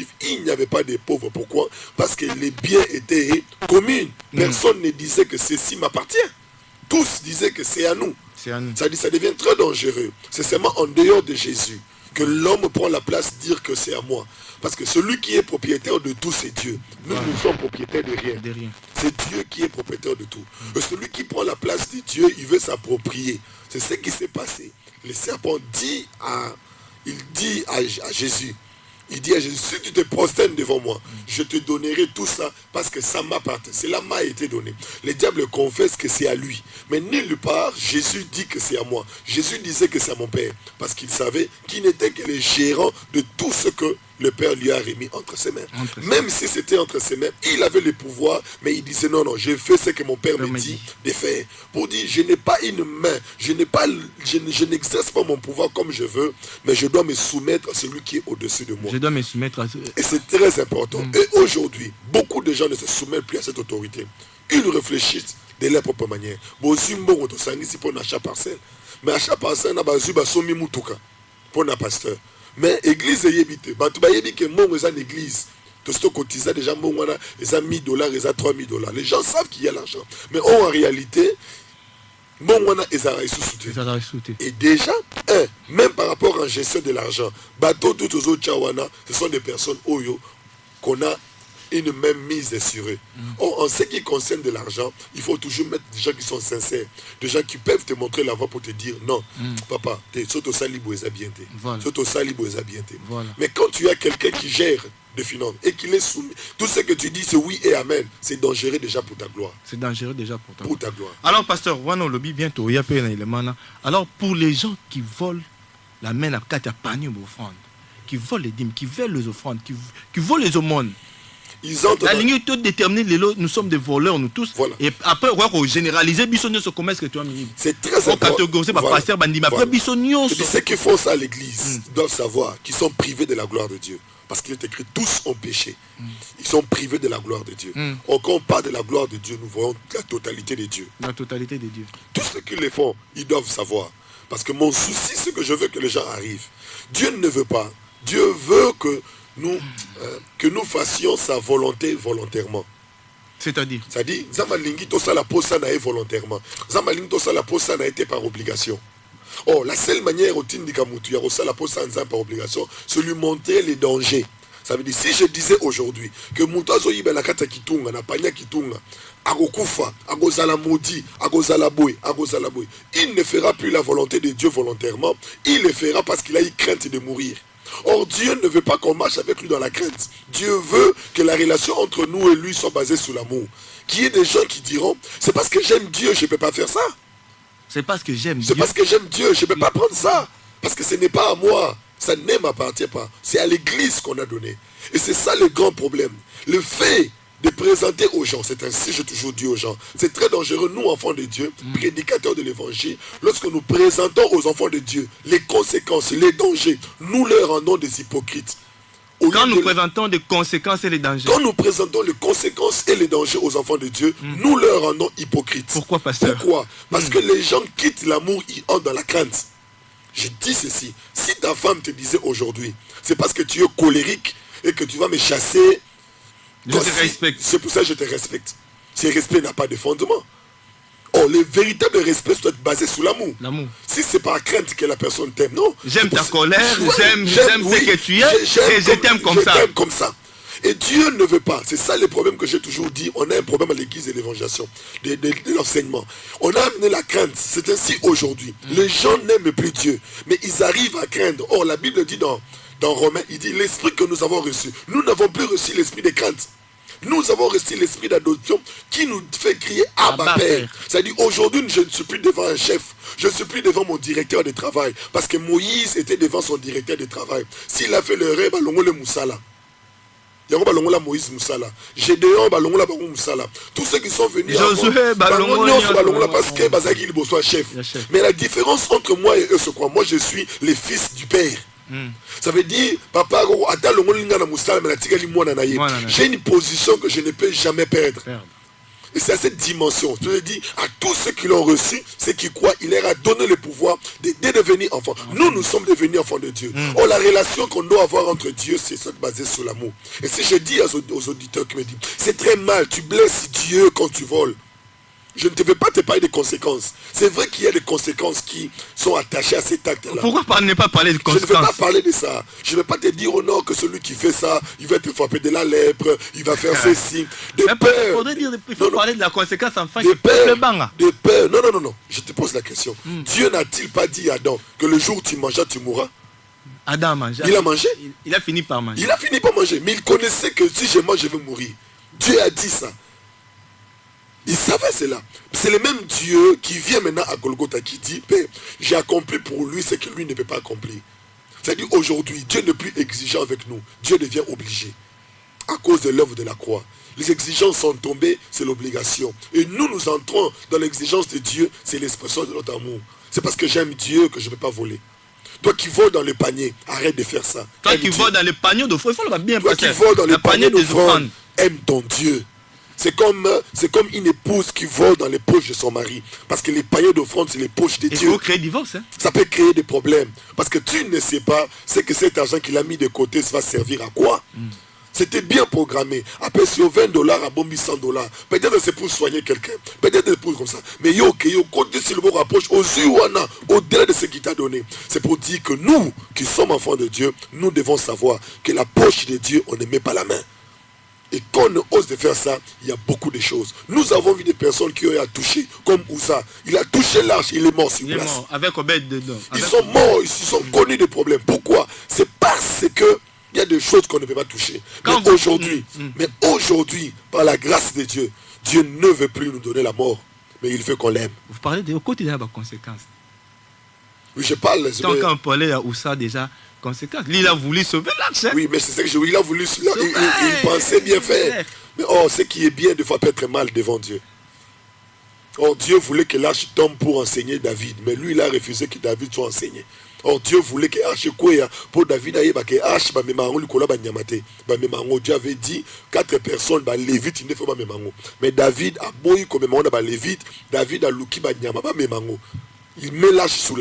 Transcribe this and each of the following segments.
primitif, il n'y avait pas de pauvres. Pourquoi? Parce que les biens étaient communs. Personne ne disait que ceci m'appartient. Tous disaient que c'est à nous. Ça devient très dangereux. C'est seulement en dehors de Jésus que l'homme prend la place de dire que c'est à moi. Parce que celui qui est propriétaire de tout, c'est Dieu. Nous, nous sommes propriétaires de rien. C'est Dieu qui est propriétaire de tout. Et celui qui prend la place de Dieu, il veut s'approprier. C'est ce qui s'est passé. Le serpent dit à Jésus, il dit à Jésus, si tu te prosternes devant moi, je te donnerai tout ça parce que ça m'appartient. Cela m'a été donné. Le diable confesse que c'est à lui. Mais nulle part, Jésus dit que c'est à moi. Jésus disait que c'est à mon Père. Parce qu'il savait qu'il n'était que le gérant de tout ce que le Père lui a remis entre ses mains. Même si c'était entre ses mains, il avait le pouvoir, mais il disait non, je fais ce que mon Père me dit de faire. Pour dire, je n'ai pas une main, je n'exerce pas mon pouvoir comme je veux, mais je dois me soumettre à celui qui est au-dessus de moi. Je dois me soumettre à... Et c'est très important. Et aujourd'hui, beaucoup de gens ne se soumettent plus à cette autorité. Ils réfléchissent de leur propre manière. Mais achat parcelle, pour un pasteur. Mais l'église est évitée. L'église, tout ce que cotisé déjà, ils ont $1000, ils ont $3000. Les gens savent qu'il y a l'argent. Mais en réalité, et déjà, même par rapport à la gestion de l'argent, ce sont des personnes qu'on a une même mise sur eux. En ce qui concerne de l'argent, il faut toujours mettre des gens qui sont sincères, des gens qui peuvent te montrer la voie pour te dire non, papa, mais quand tu as quelqu'un qui gère des finances et qu'il est soumis, tout ce que tu dis c'est oui et amen, c'est dangereux déjà pour ta gloire. C'est dangereux déjà pour ta gloire. Alors pasteur, bientôt, alors pour les gens qui volent la main à 4 paniers d'offrandes, qui volent les dîmes, qui veulent les offrandes, qui volent les aumônes, la ligne est déterminée, nous sommes des voleurs, nous tous. Voilà. Et après, on va généraliser ce commerce que tu as mis. C'est très important. Ceux qui font ça à l'église doivent savoir qu'ils sont privés de la gloire de Dieu. Parce qu'il est écrit, tous ont péché. Ils sont privés de la gloire de Dieu. Quand on parle de la gloire de Dieu, nous voyons la totalité de Dieu. La totalité de Dieu. Tous ceux qui le font, ils doivent savoir. Parce que mon souci, c'est que je veux que les gens arrivent. Dieu ne veut pas. Dieu veut que nous fassions sa volonté volontairement. C'est-à-dire Zamalingi tosa la posa na volontairement. Zamalingi tosa la posa na été par obligation. Oh, la seule manière au tindika mutu ya la posa par obligation, c'est lui montrer les dangers. Ça veut dire, si je disais aujourd'hui que Moutazo Yibela Kata Kitunga, na Panya Kitunga, Agokufa, Agozala Maudit, Agozala Boy, il ne fera plus la volonté de Dieu volontairement, il le fera parce qu'il a eu crainte de mourir. Or, Dieu ne veut pas qu'on marche avec lui dans la crainte. Dieu veut que la relation entre nous et lui soit basée sur l'amour. Qu'il y ait des gens qui diront, c'est parce que j'aime Dieu, je ne peux pas faire ça. C'est parce que j'aime Dieu. C'est parce que j'aime Dieu, je ne peux pas prendre ça. Parce que ce n'est pas à moi. Ça ne m'appartient pas. C'est à l'église qu'on a donné. Et c'est ça le grand problème. Le fait de présenter aux gens, c'est ainsi j'ai toujours dit aux gens, c'est très dangereux, nous enfants de Dieu, prédicateurs de l'évangile, lorsque nous présentons aux enfants de Dieu les conséquences, les dangers, nous leur rendons des hypocrites. Quand nous présentons des conséquences et les dangers. Quand nous présentons les conséquences et les dangers aux enfants de Dieu, nous leur rendons hypocrites. Pourquoi, pasteur? Pourquoi? Parce que les gens quittent l'amour, ils entrent dans la crainte. Je dis ceci, si ta femme te disait aujourd'hui, c'est parce que tu es colérique et que tu vas me chasser, je te respecte. C'est pour ça que je te respecte. Ce respect n'a pas de fondement. Oh, le véritable respect doit être basé sur l'amour. Si c'est par crainte que la personne t'aime, non. J'aime ta colère, j'aime ce que tu es, et je t'aime comme ça. Je t'aime comme ça. Et Dieu ne veut pas. C'est ça le problème que j'ai toujours dit. On a un problème à l'église de l'évangélisation, de l'enseignement. On a amené la crainte. C'est ainsi aujourd'hui. Les gens n'aiment plus Dieu, mais ils arrivent à craindre. Or, la Bible dit dans Romains, il dit l'esprit que nous avons reçu. Nous n'avons plus reçu l'esprit de crainte. Nous avons reçu l'esprit d'adoption qui nous fait crier Abba Père. C'est-à-dire aujourd'hui, je ne suis plus devant un chef. Je ne suis plus devant mon directeur de travail. Parce que Moïse était devant son directeur de travail. S'il a fait l'erreur, le Moussala. Moïse Moussala. Gédéon, Moussala. Tous ceux qui sont venus Josué, parce que Bazaki soit chef. Mais la différence entre moi et eux, c'est quoi? Moi, je suis le fils du Père. Ça veut dire, papa, j'ai une position que je ne peux jamais perdre. Et c'est à cette dimension, je le dis, à tous ceux qui l'ont reçu, ceux qui croient, il leur a donné le pouvoir de devenir enfants. Nous sommes devenus enfants de Dieu. Oh, la relation qu'on doit avoir entre Dieu, c'est basée sur l'amour. Et si je dis aux auditeurs qui me disent, c'est très mal, tu blesses Dieu quand tu voles. Je ne vais pas te parler des conséquences. C'est vrai qu'il y a des conséquences qui sont attachées à cet acte-là. Pourquoi ne pas parler de conséquences? Je ne vais pas parler de ça. Je ne vais pas te dire, oh non, que celui qui fait ça, il va te frapper de la lèpre, il va faire ceci. Il faut parler de la conséquence enfin que peur. De peur. Non. Je te pose la question. Dieu n'a-t-il pas dit à Adam que le jour où tu mangeras, tu mourras? Adam a mangé. Il a mangé. Il a fini par manger. Il a fini par manger. Mais il connaissait que si je mange, je vais mourir. Dieu a dit ça. Il savait cela. C'est le même Dieu qui vient maintenant à Golgotha qui dit, Père, j'ai accompli pour lui ce que lui ne peut pas accomplir. C'est-à-dire aujourd'hui, Dieu n'est plus exigeant avec nous. Dieu devient obligé à cause de l'œuvre de la croix. Les exigences sont tombées, c'est l'obligation. Et nous entrons dans l'exigence de Dieu, c'est l'expression de notre amour. C'est parce que j'aime Dieu que je ne peux pas voler. Toi qui voles dans le panier, arrête de faire ça. Toi qui voles dans le panier d'offrande, il faut le bien passer. Toi qui voles dans le panier d'offrande, aime ton Dieu. C'est comme une épouse qui vole dans les poches de son mari. Parce que les paniers d'offrande, c'est les poches de Dieu. Il faut créer divorce. Hein? Ça peut créer des problèmes. Parce que tu ne sais pas, c'est que cet argent qu'il a mis de côté, ça va servir à quoi? C'était bien programmé. Après, sur $20, à bombi $100. Peut-être c'est pour soigner quelqu'un. Peut-être c'est pour comme ça. Mais yo, quand tu le rapproche au-delà de ce qu'il t'a donné. C'est pour dire que nous, qui sommes enfants de Dieu, nous devons savoir que la poche de Dieu, on ne met pas la main. Et quand on ose de faire ça, il y a beaucoup de choses. Nous avons vu des personnes qui ont touché, comme Ouza. Il a touché l'arche, il est mort sur place. Il est mort, avec Obed dedans. Ils sont morts, ils se sont connus des problèmes. Pourquoi? C'est parce que il y a des choses qu'on ne peut pas toucher. Mais aujourd'hui, par la grâce de Dieu, Dieu ne veut plus nous donner la mort, mais il veut qu'on l'aime. Vous parlez de quotidien de conséquences. Oui, je parle. Quand on parlait à Oussa déjà, conséquences. Lui, il a voulu sauver l'arche. Hein? Oui, mais c'est ce que je dis. Il a voulu. Il pensait bien faire. Mais ce qui est bien, des fois, peut être mal devant Dieu. Or, Dieu voulait que l'arche tombe pour enseigner David. Mais lui, il a refusé que David soit enseigné. Or, Dieu voulait que l'arche quoi pour David, Dieu avait dit 4 personnes, Lévite, il ne faut pas mémango. Mais David a beau comme Lévite, David a louki mémango. Il met l'arche sur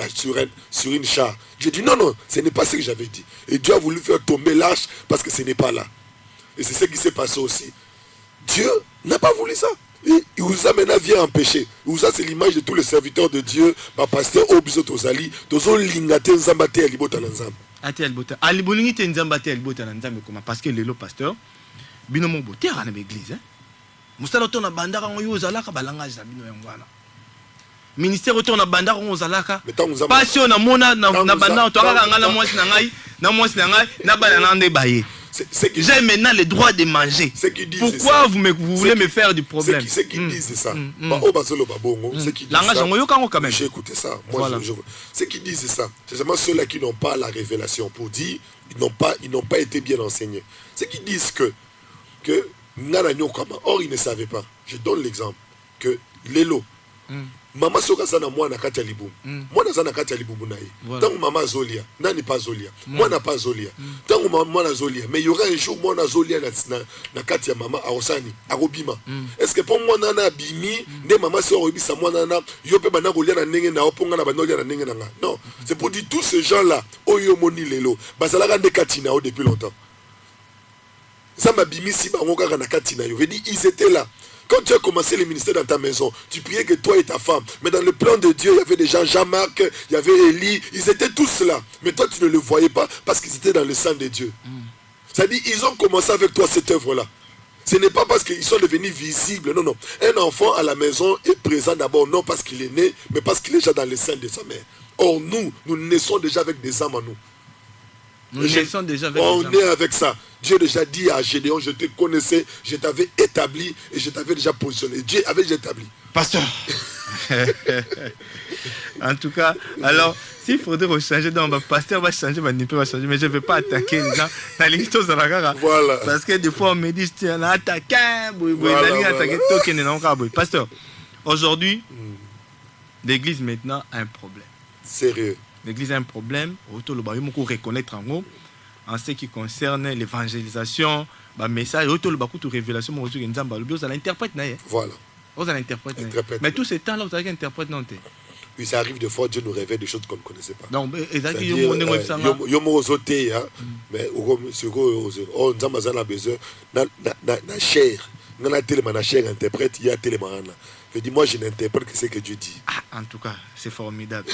une char. J'ai dit non, ce n'est pas ce que j'avais dit. Et Dieu a voulu faire tomber l'arche parce que ce n'est pas là. Et c'est ce qui s'est passé aussi. Dieu n'a pas voulu ça. Et Ouza maintenant vient empêcher. Ouza, c'est l'image de tous les serviteurs de Dieu. Pasteur Obiso Tozali, Tozo Lingate Nzambate Alibota Nzam. Ate Alibota. Aliboningite Nzambate Alibota Nzam, parce que le pasteur, binomo bote à l'église. Moussa l'automne bandara on yozala kabalangage na bino yangwana. Ministère autour na bandara on zalaka. Passion na mona na bandara to aka ngala mwasi na ngai na bana na nde baye. J'ai maintenant le droit de manger. Pourquoi vous voulez me faire du problème? C'est qui disent ça. J'ai écouté ça. Ceux qui disent ça, c'est seulement ceux-là qui n'ont pas la révélation pour dire ils n'ont pas été bien enseignés. Ceux qui disent que or ils ne savaient pas. Je donne l'exemple que Lélo, Maman soka sana mwana kati ya libumu. Mwana sana kati ya libumu na ye. Tangu mama zolia, nani pas zolia. Mwana pas zolia. Tangu mwana zolia, mais il y aura un jour mwana zolia na kati ya mama aosani, arobima. Est-ce que pour mwana na bimi, ne mama so robisa mwana na yope bana kolia na ndenge na oponga na banolia na ndenge na nga. Non, c'est pour dire tous ces gens-là, oyo moni lelo, bazalaka de katina o depuis longtemps. Ça m'a bimi si bango kaka na katina yo. Ils étaient là. Quand tu as commencé le ministère dans ta maison, tu priais que toi et ta femme. Mais dans le plan de Dieu, il y avait des gens, Jean-Marc, il y avait Élie, ils étaient tous là. Mais toi, tu ne le voyais pas parce qu'ils étaient dans le sang de Dieu. C'est-à-dire, ils ont commencé avec toi cette œuvre-là. Ce n'est pas parce qu'ils sont devenus visibles. Non. Un enfant à la maison est présent d'abord, non parce qu'il est né, mais parce qu'il est déjà dans le sein de sa mère. Or, nous naissons déjà avec des âmes en nous. Nous naissons déjà avec on est avec ça. Dieu déjà dit à Gédéon, je te connaissais, je t'avais établi et je t'avais déjà positionné. Dieu avait déjà établi. Pasteur. En tout cas, alors, s'il faudrait changer, donc, pasteur va changer, va changer, mais je ne vais pas attaquer les gens dans l'histoire de la gara. Voilà. Parce que des fois, on me dit, tu as attaqué, pasteur, aujourd'hui, l'église maintenant a un problème. Sérieux. L'église a un problème, autour de beaucoup reconnaître en gros, en ce qui concerne l'évangélisation, message, autour de révélation, ça l'interprète. Voilà. Vous allez interpréter. Mais tous ces temps-là, vous allez interpréter. Oui, ça arrive des fois, Dieu nous révèle des choses qu'on ne connaissait pas. Donc, c'est-à-dire, mais on a besoin de chair. On a tellement chair interprète, il y a tellement. Je dis, moi, je n'interprète que ce que Dieu dit. Ah, en tout cas, c'est formidable.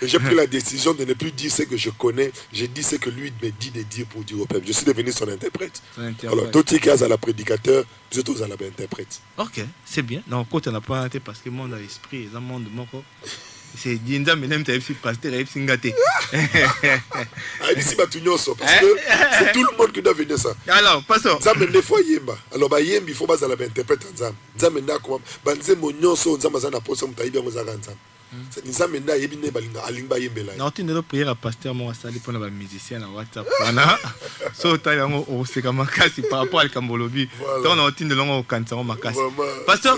Et j'ai pris la décision de ne plus dire ce que je connais. Je dis ce que lui me dit de dire pour dire au peuple. Je suis devenu son interprète. Alors, tout ce qui est à la prédicateur, vous êtes aux interprètes. Ok, c'est bien. Donc, quand on n'a pas été parce que le monde a l'esprit, le monde moko. C'est Dinda, mais même si pasteur et Singate. Ici, parce que c'est tout le monde qui doit venir ça. Alors, passons. Ça me fois yemba. Alors, bah yemba, il faut pas la interprète en zam. Zam n'a comment. Banze monyon so zam azana posa mutaïbi en zam. C'est une zam n'a yebine balinga alingba yembela. Non, tu ne dois prier à pasteur moi sali pour les musiciens à WhatsApp. Wana. So taille on c'est comme makasi par rapport à Kambolobi. Donc on tient de longue au canton makasi. Pasteur,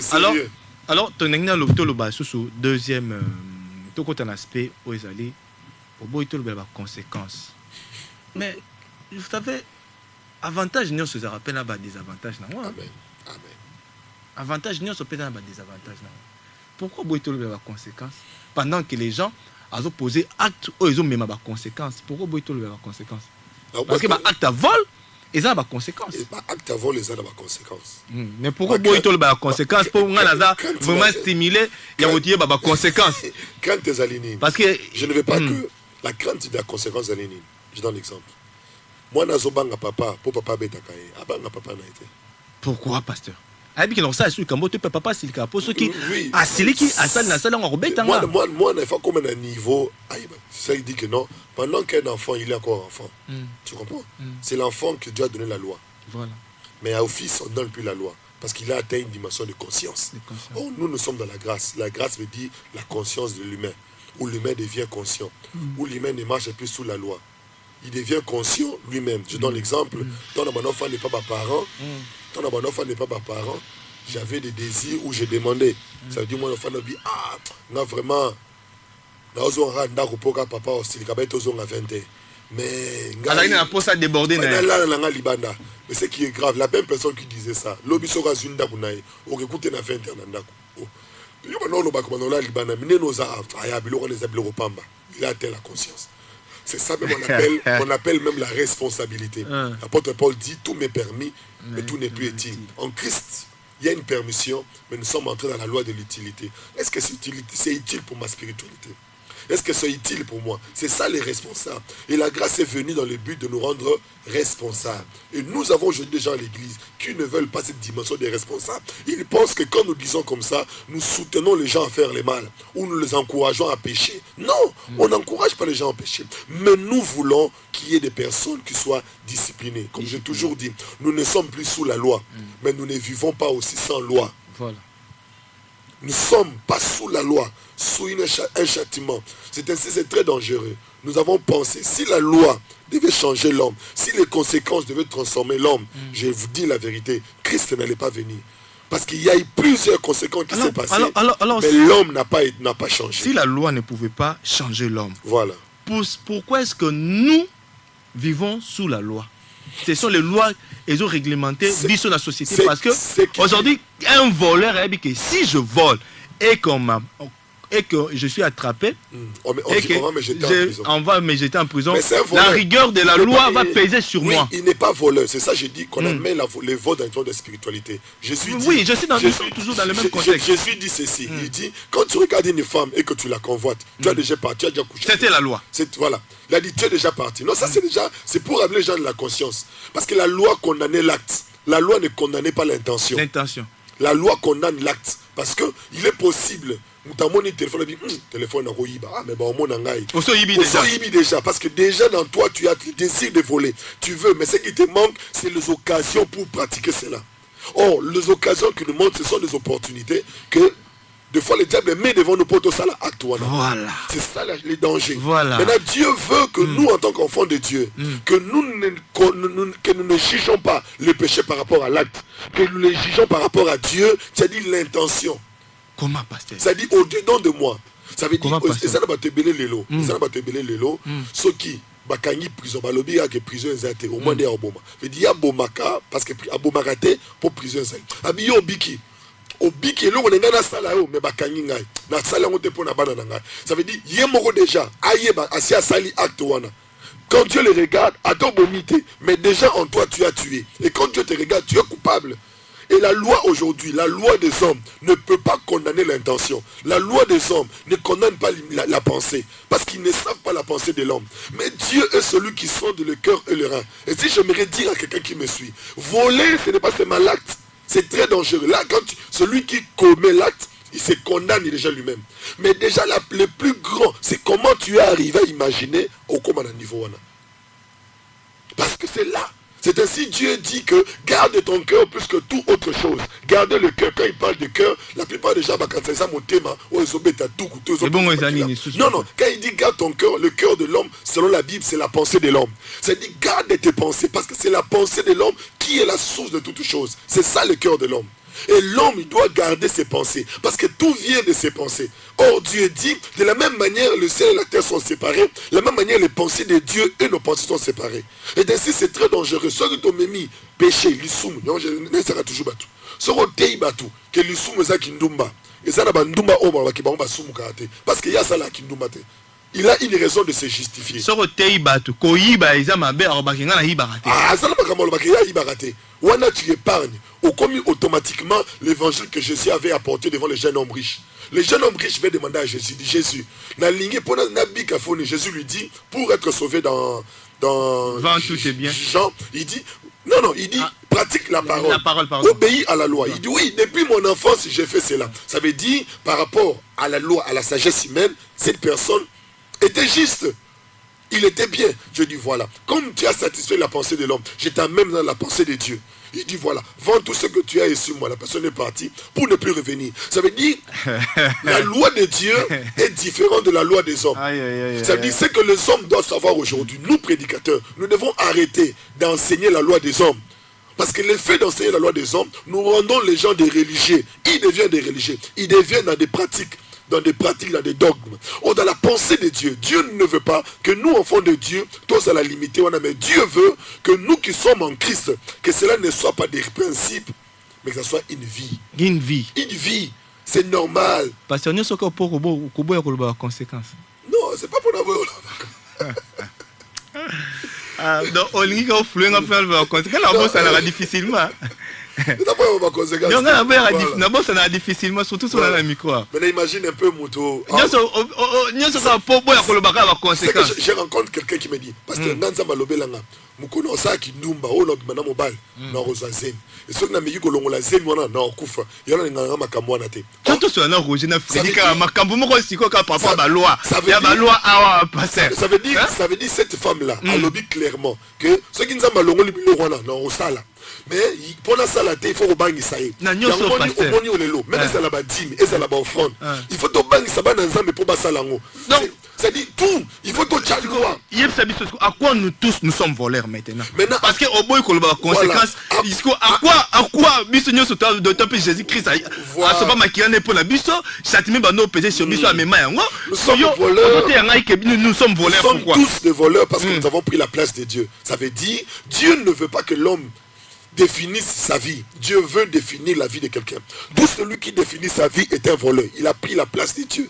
alors ton engna l'opto le bas sous deuxième tout côté un aspect où ils allaient au bout de la conséquence. Mais vous savez, avantage nous se rappelle à désavantage non. Amen. Amen. Avantage nous se rappelle à désavantage non. Pourquoi bout de la conséquence pendant que les gens ont posé acte où ils ont même pas conséquence. Pourquoi bout de la conséquence? Parce que acte à vol ils ont des conséquences. Acte à vol ils ont des conséquences. Mais pourquoi bout de la conséquence pour moi là vraiment stimuler il y a aussi des conséquences. Quand tu es aligné. Parce que je ne veux pas que la crainte de la conséquence aligné. Je donne l'exemple. Moi nazobanga papa pour papa betakaye. Abanga papa n'a été. Pourquoi pasteur? Abi qui non ça sur kambo tu papa silika pour ceux qui a siliki a ça na ça on rebeta moi il faut comme un niveau ça il dit que non pendant qu'un enfant il est encore enfant. Tu comprends? C'est l'enfant que Dieu a donné la loi. Voilà. Mais au fils on donne plus la loi parce qu'il a atteint une dimension de conscience. Oh, nous sommes dans la grâce. La grâce veut dire la conscience de l'humain où l'humain devient conscient, où l'humain ne marche plus sous la loi. Il devient conscient lui-même. Je donne l'exemple. Ton enfant n'est pas ma parent. Ton enfant n'est pas ma parent. J'avais des désirs où je demandais. Ça veut dire mon enfant a dit non vraiment. Papa aussi mais pour ça déborder mais ce qui est grave, la même personne qui disait ça, l'obisoka zunda kunaye, on écoute na 20 ans il a atteint la conscience. C'est ça même on appelle même la responsabilité. L'apôtre Paul dit tout m'est permis, mais tout n'est plus utile. En Christ, il y a une permission, mais nous sommes entrés dans la loi de l'utilité. Est-ce que c'est utile pour ma spiritualité? Est-ce que c'est utile pour moi? C'est ça les responsables. Et la grâce est venue dans le but de nous rendre responsables. Et nous avons aujourd'hui des gens à l'église qui ne veulent pas cette dimension des responsables. Ils pensent que quand nous disons comme ça, nous soutenons les gens à faire le mal ou nous les encourageons à pécher. Non, on n'encourage pas les gens à pécher. Mais nous voulons qu'il y ait des personnes qui soient disciplinées. Comme j'ai toujours dit, nous ne sommes plus sous la loi, mais nous ne vivons pas aussi sans loi. Voilà. Nous ne sommes pas sous la loi, sous un châtiment. C'est ainsi, c'est très dangereux. Nous avons pensé, si la loi devait changer l'homme, si les conséquences devaient transformer l'homme, je vous dis la vérité, Christ n'allait pas venir. Parce qu'il y a eu plusieurs conséquences qui s'est passées, mais l'homme n'a pas changé. Si la loi ne pouvait pas changer l'homme, voilà. Pourquoi est-ce que nous vivons sous la loi? Ce sont les lois, elles ont réglementé sur la société. Parce que aujourd'hui, un voleur a dit que si je vole et que je suis attrapé, on va me jeter en prison, la rigueur de la loi va peser sur moi. Il n'est pas voleur, c'est ça que je dis qu'on admet les vols dans le temps de spiritualité. Je suis toujours dans le même contexte. Jésus dit ceci, il dit, quand tu regardes une femme et que tu la convoites, tu as déjà parti, tu as déjà couché. C'était la loi. Voilà. Il a dit, tu es déjà parti. Non, ça c'est pour amener les gens de la conscience. Parce que la loi condamnait l'acte. La loi ne condamnait pas l'intention. La loi condamne l'acte. Parce qu'il est possible. Téléphone mais bon, déjà. Parce que déjà dans toi, tu as le désir de voler. Tu veux, mais ce qui te manque, c'est les occasions pour pratiquer cela. Or, les occasions qui nous manquent, ce sont des opportunités que des fois, le diable met devant nous pour tout ça, à toi. Voilà. C'est ça les dangers. Voilà. Maintenant, Dieu veut que nous, en tant qu'enfants de Dieu, que nous ne jugeons pas le péché par rapport à l'acte, que nous le jugeons par rapport à Dieu, c'est-à-dire l'intention. Comment, pasteur? C'est-à-dire au-dedans de moi. Ça veut dire que ça va te belé l'élo. Ça va te belé l'élo. Ce qui, bakangi prison, balobi ya que prison ezate, au moins des aboma. Veut dire abomaka parce que abomakate pour prison ezate. Abiyo biki. obiki lo on ngana sala yo me bakangi ngai na sala ngote pona bana ngai. Ça veut dire yemoko déjà ayeba asia sali acte wana. Quand Dieu le regarde, attends bonité, mais déjà en toi tu as tué. Et quand Dieu te regarde, tu es coupable. Et la loi aujourd'hui, la loi des hommes ne peut pas condamner l'intention. La loi des hommes ne condamne pas la pensée. Parce qu'ils ne savent pas la pensée de l'homme. Mais Dieu est celui qui sonde le cœur et le rein. Et si j'aimerais dire à quelqu'un qui me suit, voler, ce n'est pas seulement l'acte. C'est très dangereux. Là, quand celui qui commet l'acte, il se condamne déjà lui-même. Mais déjà, le plus grand, c'est comment tu es arrivé à imaginer au commandant niveau. Parce que c'est là. C'est ainsi Dieu dit que garde ton cœur plus que toute autre chose. Garde le cœur. Quand il parle de cœur, la plupart des gens, quand c'est ça mon thème, non, non. Quand il dit garde ton cœur, le cœur de l'homme, selon la Bible, c'est la pensée de l'homme. C'est-à-dire garde tes pensées parce que c'est la pensée de l'homme qui est la source de toute chose. C'est ça le cœur de l'homme. Et l'homme, il doit garder ses pensées. Parce que tout vient de ses pensées. Or, Dieu dit, de la même manière, le ciel et la terre sont séparés. De la même manière, les pensées de Dieu et nos pensées sont séparées. Et ainsi, c'est très dangereux. Ceux qui ont mis péché, l'issoum, ne sera toujours battu. Ceux qui ont été battu, que l'issoum est kindumba. Et ça, parce qu'il y a ça là kindumba. Il a une raison de se justifier. Ah, tu épargnes. Ou comme automatiquement l'évangile que Jésus avait apporté devant le jeune homme riche. Le jeune homme riche va demander à Jésus, dit Jésus, Jésus lui dit, pour être sauvé dans Jean, il dit, non, il dit, pratique la parole, obéis à la loi. Il dit, oui, depuis mon enfance, j'ai fait cela. Ça veut dire, par rapport à la loi, à la sagesse humaine, cette personne était juste. Il était bien. Je dis, voilà, comme tu as satisfait la pensée de l'homme, je t'amène dans la pensée de Dieu. Il dit, voilà, vends tout ce que tu as et sur moi. La personne est partie pour ne plus revenir. Ça veut dire, la loi de Dieu est différente de la loi des hommes. Ça veut dire, ce que les hommes doivent savoir aujourd'hui, nous prédicateurs, nous devons arrêter d'enseigner la loi des hommes. Parce que l'effet d'enseigner la loi des hommes, nous rendons les gens des religieux. Ils deviennent des religieux. Ils deviennent dans des pratiques, dans des dogmes. Ou dans la pensée de Dieu. Dieu ne veut pas que nous, enfants de Dieu, tous à la limiter. Mais Dieu veut que nous qui sommes en Christ, que cela ne soit pas des principes, mais que ce soit une vie. Une vie. Une vie. C'est normal. Parce que nous sommes pour les conséquences. Non, c'est pas pour avoir donc, on dit qu'on flue un peu les conséquences. Ça sera difficilement. Ça n'a difficilement, surtout sur la micro. Mais imagine un peu Mouto. Je rencontre quelqu'un qui me dit, parce que Nanza Malobelanga, Moukono Saki Numba, Olog Manamobal, Norozazem. Et ceux qui n'ont pas eu la zème, on a Koufa. Il y a un Makamoanate. Surtout sur un Roger Nafrika, Makambo, c'est quoi par rapport à la loi. Ça veut dire, cette femme-là, elle lobby clairement que ceux qui n'ont pas eu le Sala. Mais pour la salle, il faut que ça aille. Même ça la dîme et ça la offrande. Il faut que ça banque ensemble pour ça lango. C'est-à-dire tout, il faut que à quoi nous tous nous sommes voleurs maintenant. Parce que au bout de conséquence, à quoi biso nyo sota de top Jésus-Christ a pas maquillé pour la biso, châtiment ba no péché sur biso à mes mains. Nous sommes voleurs. Nous sommes voleurs. Nous sommes tous des voleurs parce que nous avons pris la place de Dieu. Ça veut dire Dieu ne veut pas que l'homme définisse sa vie. Dieu veut définir la vie de quelqu'un. Tout celui qui définit sa vie est un voleur. Il a pris la place de Dieu.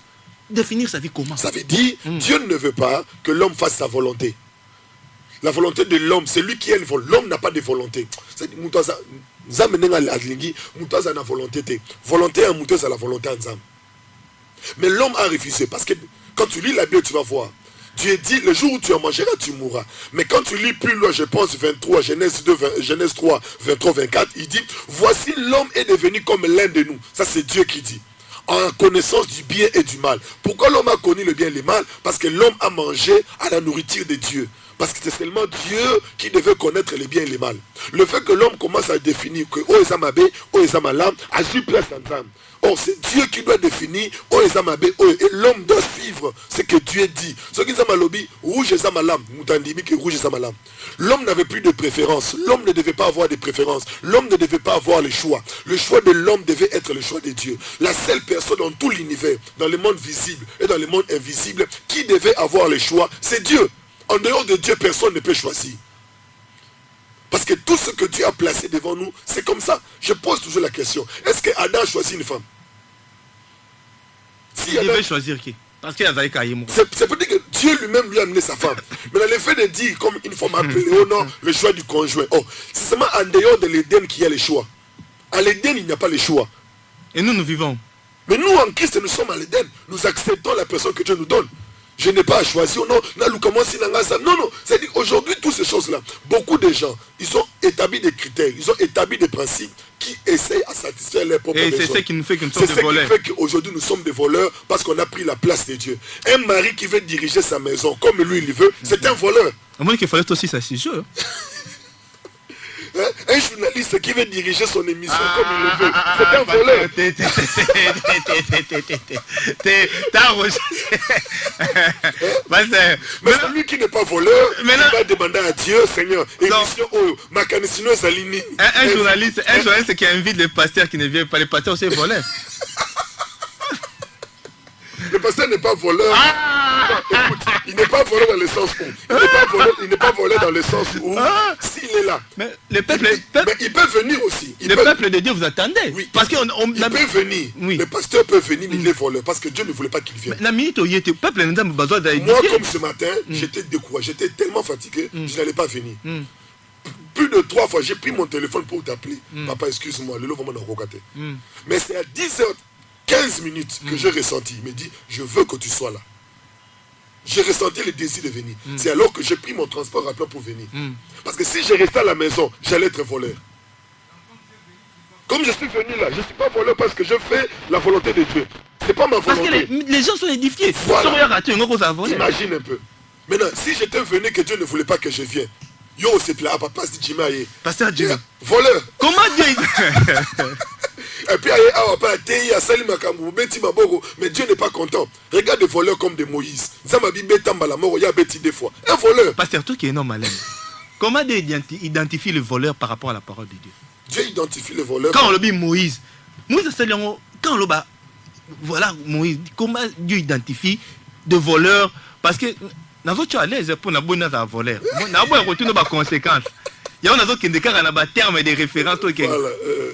Définir sa vie comment? Ça veut dire Dieu ne veut pas que l'homme fasse sa volonté. La volonté de l'homme, c'est lui qui est le volonté. L'homme n'a pas de volonté. C'est-à-dire volonté à mouton, c'est la volonté en zam. Mais l'homme a refusé parce que quand tu lis la Bible, tu vas voir. Dieu dit, le jour où tu en mangeras, tu mourras. Mais quand tu lis plus loin, je pense 23, Genèse 3, 23, 24, il dit, voici l'homme est devenu comme l'un de nous. Ça c'est Dieu qui dit. En connaissance du bien et du mal. Pourquoi l'homme a connu le bien et le mal? Parce que l'homme a mangé à la nourriture de Dieu. Parce que c'est seulement Dieu qui devait connaître les biens et les mal. Le fait que l'homme commence à définir que Oezamabe, Oezamalam, a su place ensemble. Or, c'est Dieu qui doit définir Oezamabe, et l'homme doit suivre ce que Dieu dit. Ce qui est malobi, rouge et zamalam, moutandimi que rouge et zamalam. L'homme n'avait plus de préférence. L'homme ne devait pas avoir de préférence. L'homme ne devait pas avoir le choix. Le choix de l'homme devait être le choix de Dieu. La seule personne dans tout l'univers, dans le monde visible et dans le monde invisible, qui devait avoir le choix, c'est Dieu. En dehors de Dieu, personne ne peut choisir. Parce que tout ce que Dieu a placé devant nous, c'est comme ça. Je pose toujours la question. Est-ce que Adam a choisi une femme? Si il devait choisir qui? Parce qu'il y a c'est pour dire que Dieu lui-même lui a amené sa femme. Mais le fait de dire comme une femme appelée, oh non, le choix du conjoint. Oh, c'est seulement en dehors de l'Éden qu'il y a le choix. À l'Éden, il n'y a pas le choix. Et nous vivons. Mais nous, en Christ, nous sommes à l'Éden. Nous acceptons la personne que Dieu nous donne. Je n'ai pas à choisir. Non, non. C'est-à-dire aujourd'hui, toutes ces choses-là, beaucoup de gens, ils ont établi des critères, ils ont établi des principes qui essayent à satisfaire leurs propres besoins. Et c'est ce qui nous fait que nous sommes des voleurs. C'est ce qui fait qu'aujourd'hui, nous sommes des voleurs parce qu'on a pris la place de Dieu. Un mari qui veut diriger sa maison comme lui, il veut, c'est un voleur. À moins qu'il fallait aussi ça, c'est sûr. Un journaliste qui veut diriger son émission comme il le veut, c'est un voleur. Mais celui qui n'est pas voleur, il va demander à Dieu, Seigneur, émission Makanisino Zalini. Un journaliste qui invite les pasteurs qui ne viennent pas, les pasteurs aussi voleurs. Le pasteur n'est pas voleur. Non, écoute, il n'est pas voleur dans le sens où. Il n'est pas voleur dans le sens où. S'il est là. Mais le peuple, mais il peut venir aussi. Peuple de Dieu vous attendez. Oui. Parce il peut venir. Oui. Le pasteur peut venir, mais il est voleur. Parce que Dieu ne voulait pas qu'il vienne. La minute où il était, peuple n'a pas besoin d'aller. Moi, comme ce matin, j'étais découragé. J'étais tellement fatigué, je n'allais pas venir. Plus de 3 fois, j'ai pris mon téléphone pour t'appeler. Papa, excuse-moi, le lot vraiment regardé. Mais c'est à 10h15 que j'ai ressenti. Il me dit, je veux que tu sois là. J'ai ressenti le désir de venir. C'est alors que j'ai pris mon transport à plan pour venir. Parce que si je restais à la maison, j'allais être voleur. Comme je suis venu là, je ne suis pas voleur parce que je fais la volonté de Dieu. C'est pas ma volonté. Parce que les gens sont édifiés. Voilà. Imagine un peu. Maintenant, si j'étais venu que Dieu ne voulait pas que je vienne, yo, c'est là, papa, c'est Jimaye. Pasteur Jimmy. Voleur. Comment Dieu Et puis, mais Dieu n'est pas content. Regarde les voleurs comme des Moïse. Un voleur. Pasteur, toi qui es non malin. Comment Dieu identifie le voleur par rapport à la parole de Dieu? Dieu identifie le voleur. Quand on le dit Moïse, quand on le bat, voilà Moïse, comment Dieu identifie de voleurs? Parce que nous sommes à l'aise pour nous bonnes à voleur. Nous avons retenu nos conséquences. Il y a un terme de référence.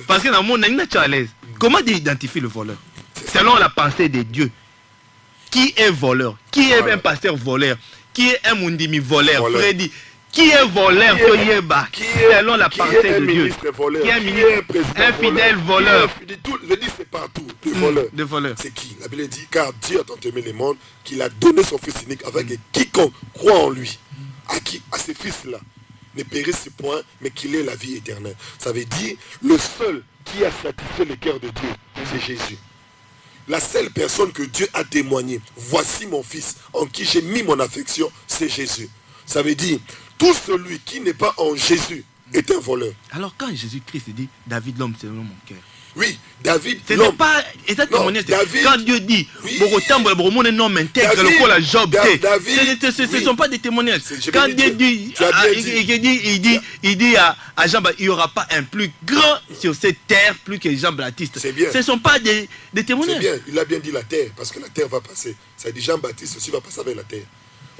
Parce que dans le monde, nous sommes à l'aise. Comment Dieu identifie le voleur? Selon la pensée de Dieu. Qui est voleur? Qui est un pasteur voleur? Qui est un mundimi voleur? Freddy. Qui est voleur? Selon la pensée de Dieu. Qui est un ministre? Un fidèle voleur. Je dis c'est partout. De voleur. C'est qui? La Bible dit, car Dieu a tant aimé le monde qu'il a donné son Fils unique avec quiconque croit en lui. À ces fils-là ne périsse point, mais qu'il ait la vie éternelle. Ça veut dire, le seul qui a satisfait le cœur de Dieu, c'est Jésus. La seule personne que Dieu a témoigné, voici mon fils, en qui j'ai mis mon affection, c'est Jésus. Ça veut dire, tout celui qui n'est pas en Jésus est un voleur. Alors quand Jésus-Christ dit, David l'homme selon mon cœur. Oui, David, ce n'est pas David, quand Dieu dit, oui, un homme intègre le col à Job, ce ne sont pas des témoignages. Quand Dieu dit, il dit à Jean, il n'y aura pas un plus grand sur cette terre plus que Jean-Baptiste. Ce ne sont pas des témoignages. C'est bien, il a bien dit la terre, parce que la terre va passer. Ça dit Jean-Baptiste aussi va passer avec la terre.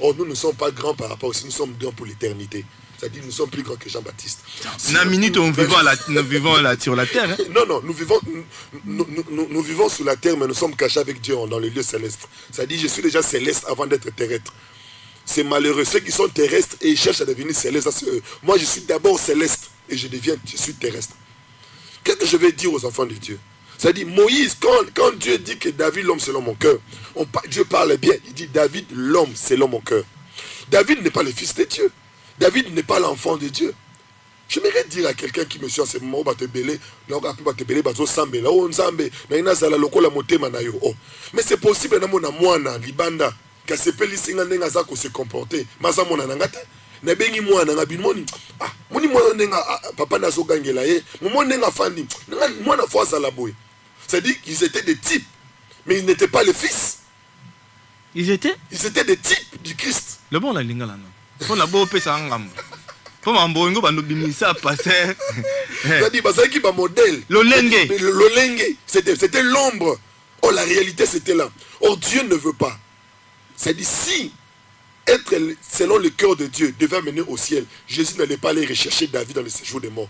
Or, nous ne sommes pas grands par rapport aussi, nous sommes grands pour l'éternité. C'est-à-dire nous sommes plus grands que Jean-Baptiste. Une minute, nous vivons là, sur la terre. Hein? Non, nous vivons sur la terre, mais nous sommes cachés avec Dieu dans les lieux célestes. C'est-à-dire je suis déjà céleste avant d'être terrestre. C'est malheureux. Ceux qui sont terrestres et ils cherchent à devenir célestes, moi je suis d'abord céleste et je suis terrestre. Qu'est-ce que je vais dire aux enfants de Dieu? C'est-à-dire Moïse, quand Dieu dit que David l'homme selon mon cœur, Dieu parle bien, il dit David l'homme selon mon cœur. David n'est pas le fils de Dieu. David n'est pas l'enfant de Dieu. J'aimerais dire à quelqu'un qui me suit en ce moment, mais c'est possible que se comporter. Nabengi mwana ngabimoni moni mwana nenga papa nazo gangela ye mona nenga fandi mwana foisa la boy. C'est-à-dire qu'ils étaient des types mais ils n'étaient pas les fils. Ils étaient des types du Christ. Le bon la lingala non. Pour la beau pesa ngam. Pour mambongo ba no bimisa passer. C'est-à-dire parce qu'il ba modèle. L'olenge c'était l'ombre. Oh la réalité c'était là. Oh Dieu ne veut pas. C'est-à-dire si être selon le cœur de Dieu devait mener au ciel, Jésus n'allait pas aller rechercher David dans le séjour des morts.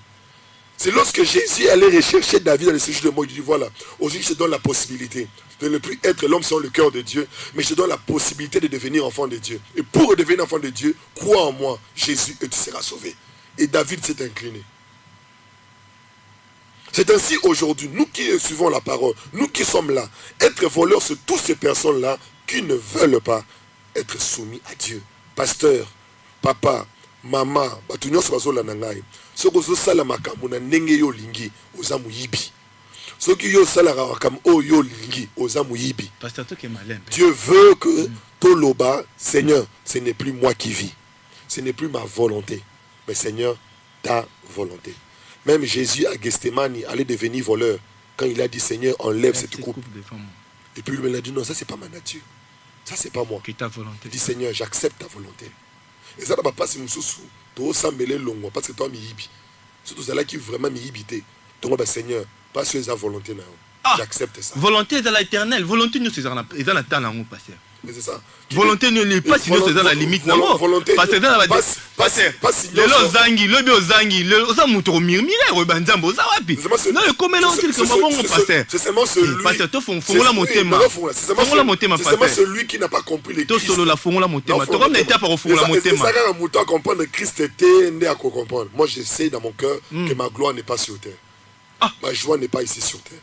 C'est lorsque Jésus allait rechercher David dans le séjour des morts, il dit voilà, aujourd'hui je te donne la possibilité de ne plus être l'homme selon le cœur de Dieu, mais je te donne la possibilité de devenir enfant de Dieu. Et pour devenir enfant de Dieu, crois en moi, Jésus, et tu seras sauvé. Et David s'est incliné. C'est ainsi aujourd'hui, nous qui suivons la parole, nous qui sommes là, être voleurs, c'est toutes ces personnes-là qui ne veulent pas être soumis à Dieu. Pasteur, papa, maman, batunyo sobazola nangai. Soko sala makambo na ndenge yo lingi oza muyibi. Soki yo sala makambo o yo lingi oza muyibi. Pasteur, toi qui es malin. Dieu veut que toloba, Seigneur, ce n'est plus moi qui vis. Ce n'est plus ma volonté, mais Seigneur, ta volonté. Même Jésus à Gethsémani allait devenir voleur quand il a dit Seigneur, enlève cette coupe. Et puis lui il a dit non, ça c'est pas ma nature. Ça c'est pas moi. Qui ta volonté. Il dit Seigneur, j'accepte ta volonté. Et ça ne va pas si nous sommes tout s'embêler longuement parce que toi miyibi. Surtout celle-là qui vraiment miyibité. Donc Seigneur, pas sur sa volonté. J'accepte ça. Volonté dans l'éternel. Volonté nous c'est dans la temps là pasteur. Mais c'est ça. Volonté n'est pas sinon c'est dans la limite. Volonté. Parce que dans la pasteur. Le zangi, le zangi, le zamuto mirmire rebanzambo za wapi. Non le comme là aussi comme bon pasteur. C'est seulement celui. Pasteur, toi fongola motema. Fongola motema pasteur. C'est seulement celui qui n'a pas compris les Christ. Toi solo la fongola motema. Toi comme n'était pas fongola motema. C'est ça quand muto comprendre Christ était né à comprendre. Moi je sais dans mon cœur que ma gloire n'est pas sur terre. Ma joie n'est pas ici sur terre.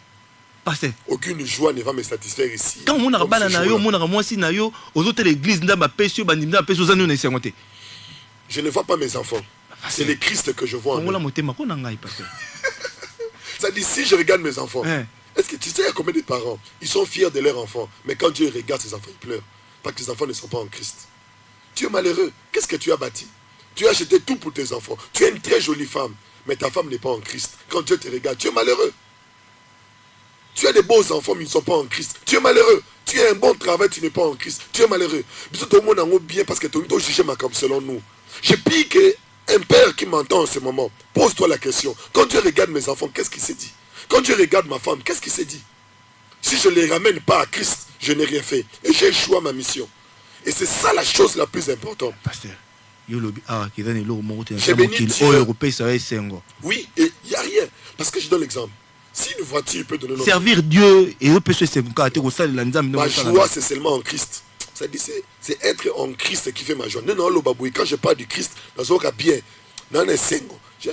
Aucune joie ne va me satisfaire ici. Quand on a bana na yo, on a moi si na yo, aux autres l'église nda ba pesio bandimda peso za nous na sengote. Je ne vois pas mes enfants. C'est le Christ que je vois. On la motema ko na ngai pasteur. Ça dit si je regarde mes enfants. Est-ce que tu sais combien de parents ils sont fiers de leurs enfants, mais quand Dieu regarde ses enfants, ils pleurent parce que les enfants ne sont pas en Christ. Tu es malheureux. Qu'est-ce que tu as bâti? Tu as acheté tout pour tes enfants. Tu es une très jolie femme, mais ta femme n'est pas en Christ. Quand Dieu te regarde, tu es malheureux. Tu as des beaux enfants, mais ils ne sont pas en Christ. Tu es malheureux. Tu as un bon travail, tu n'es pas en Christ. Tu es malheureux. Tout le monde en bien parce que tu as jugé ma comme selon nous. Je prie qu'un père qui m'entend en ce moment, pose-toi la question. Quand Dieu regarde mes enfants, qu'est-ce qu'il s'est dit? Quand Dieu regarde ma femme, qu'est-ce qu'il s'est dit? Si je ne les ramène pas à Christ, je n'ai rien fait. Et j'ai échoué à ma mission. Et c'est ça la chose la plus importante. Pasteur, oui, et il n'y a rien. Parce que je donne l'exemple. Si une voiture peut donner servir Dieu et ma joie c'est seulement en Christ. Ça dit c'est être en Christ qui fait ma joie. Non, quand je parle du Christ, bien,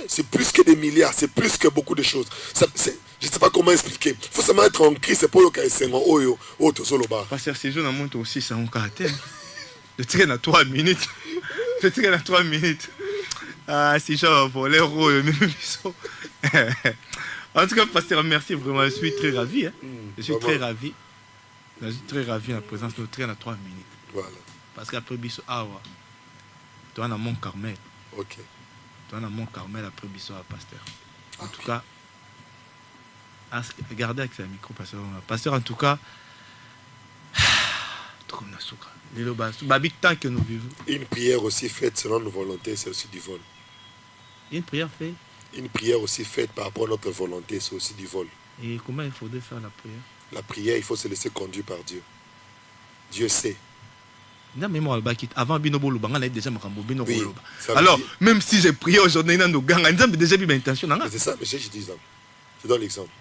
c'est plus que des milliards, c'est plus que beaucoup de choses. Je ne sais pas comment expliquer. Il faut seulement être en Christ pour le cas Pasteur, ces jours montent aussi ça en caractère. Je tire dans 3 minutes. Ah, si j'ai volé En tout cas, pasteur, merci vraiment. Je suis très ravi. Je suis très ravi. Je suis très ravi de la présence de notre 3 minutes. Voilà. Parce qu'après Bisso, tu as un Mont Carmel. Ok. Tu as un Mont Carmel après Bisso, pasteur. En tout cas, regardez avec ce micro, pasteur. Pasteur, en tout cas, tant que nous vivons. Une prière aussi faite selon nos volontés, c'est aussi du vol. Une prière faite. Une prière aussi faite par rapport à notre volonté, c'est aussi du vol. Et comment il faudrait faire la prière? La prière, il faut se laisser conduire par Dieu. Dieu sait. Avant Binobo Lubanga, on a déjà Makambo Binobo Luba. Alors, même si j'ai prié aujourd'hui, on a déjà mis ma intention. C'est ça, mais je dis ça. Je donne l'exemple.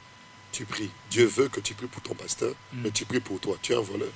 Tu pries. Dieu veut que tu pries pour ton pasteur, mais tu pries pour toi. Tu es un voleur.